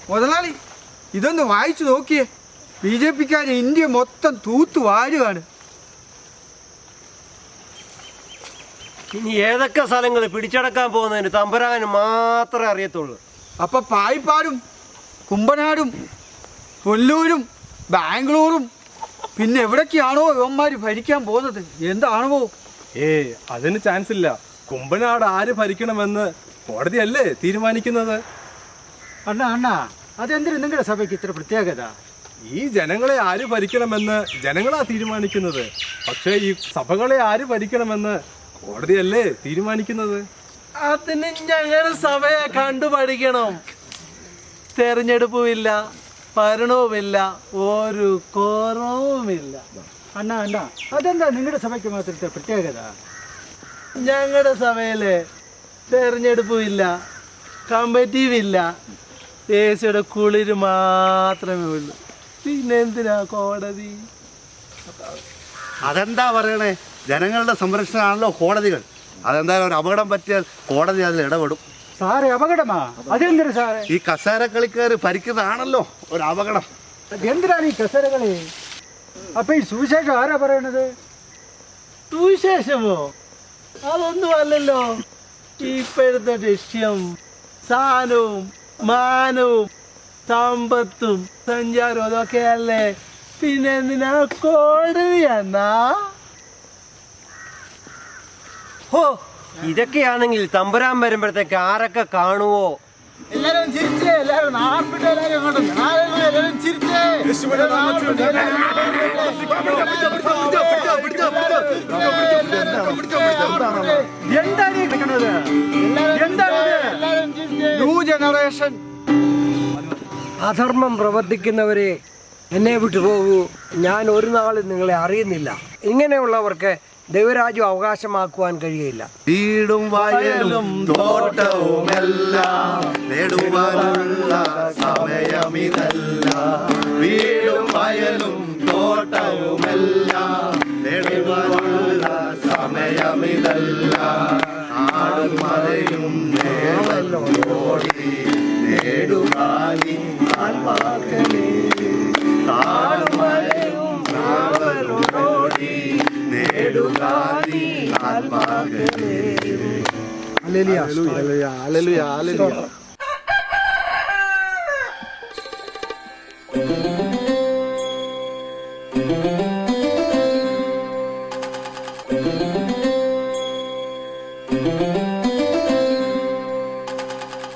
മുതലാളി ഇതൊന്ന് വായിച്ചു നോക്കിയേ. BJP-ക്കാര് ഇന്ത്യ മൊത്തം തൂത്തു വാരുകയാണ്. ഇനി ഏതൊക്കെ സ്ഥലങ്ങൾ പിടിച്ചടക്കാൻ പോകുന്നതിന് തമ്പുരാന് മാത്രമേ അറിയത്തുള്ളൂ. അപ്പൊ പായിപ്പാടും കുമ്പനാടും പുല്ലൂരും ബാംഗ്ലൂരും പിന്നെ എവിടൊക്കെയാണോ ഇവന്മാര് ഭരിക്കാൻ പോകുന്നത്? എന്താണോ? അതിന് ചാൻസ് ഇല്ല. കുമ്പനാട് ആര് ഭരിക്കണമെന്ന് കോടതിയല്ലേ തീരുമാനിക്കുന്നത്. അണ്ണാ അതെന്തിനു നിങ്ങളുടെ സഭയ്ക്ക് ഇത്ര പ്രത്യേകത? ഈ ജനങ്ങളെ ആര് ഭരിക്കണമെന്ന് ജനങ്ങളാ തീരുമാനിക്കുന്നത്. പക്ഷേ ഈ സഭകളെ ആര് ഭരിക്കണമെന്ന് കോടതിയല്ലേ തീരുമാനിക്കുന്നത്. അതിന് ഞങ്ങളുടെ സഭയെ കണ്ടുപഠിക്കണം. തെരഞ്ഞെടുപ്പുമില്ല, ഭരണവുമില്ല, ഒരു കുറവുമില്ല. അണ്ണാ അതെന്താ നിങ്ങളുടെ സഭയ്ക്ക് മാത്രത്തെ പ്രത്യേകത? ഞങ്ങളുടെ സഭയില് തെരഞ്ഞെടുപ്പുമില്ല, കമ്പറ്റീവില്ല, ദേശയുടെ കുളിര് മാത്രമേ ഉള്ളൂ. പിന്നെന്തിനാ കോടതി? അതെന്താ പറയണേ, ജനങ്ങളുടെ സംരക്ഷണമാണല്ലോ കോടതികൾ. അതെന്തായാലും ഒരു അപകടം പറ്റിയാൽ കോടതി അതിൽ ഇടപെടും. സാറേ അപകടമാ? അതെന്തിനു സാറേ? ഈ കസേര കളിക്കാർ ഭരിക്കുന്നതാണല്ലോ ഒരു അപകടം. എന്തിനാണ് ഈ കസേരകളി? അപ്പൊ ഈ സുവിശേഷം ആരാ പറയണത്? സുവിശേഷമോ? അതൊന്നും അല്ലല്ലോ. ഇപ്പോഴത്തെ ലക്ഷ്യം സ്ഥാനവും മാനവും സമ്പത്തും സഞ്ചാരവും അതൊക്കെയല്ലേ. പിന്നെ എന്തിനാ കോടതി എന്നാ? ഹോ, ഇതൊക്കെയാണെങ്കിൽ തമ്പുരാൻ വരുമ്പോഴത്തേക്ക് ആരൊക്കെ കാണുവോ? എല്ലാരും ചിരിച്ചേ, എല്ലാരും നാർപ്പിട്ട് എല്ലാരും അങ്ങോട്ട് എല്ലാരും ചിരിച്ചേ. എന്താണ് ഈ കിടക്കുന്നത്? New generation. അധർമ്മം പ്രവർത്തിക്കുന്നവരെ എന്നെ വിട്ടു പോകൂ. ഞാൻ ഒരു നാളും നിങ്ങളെ അറിയുന്നില്ല. ഇങ്ങനെയുള്ളവർക്ക് ദൈവരാജ്യം അവകാശമാക്കുവാൻ കഴിയില്ല. വീടും വയലും തോട്ടവുമെല്ലാം നേടുവാനുള്ള സമയമിതല്ല. വീടും വയലും തോട്ടവുമെല്ലാം നേടുവാനുള്ള സമയമിതല്ല. ആടും മലയും നേടലോടി നേടുവാനി ആത്മാക്കളെ. ആടും മലയും നാവലോടി നേടുവാനി ആത്മാക്കളെ. Hallelujah hallelujah hallelujah hallelujah.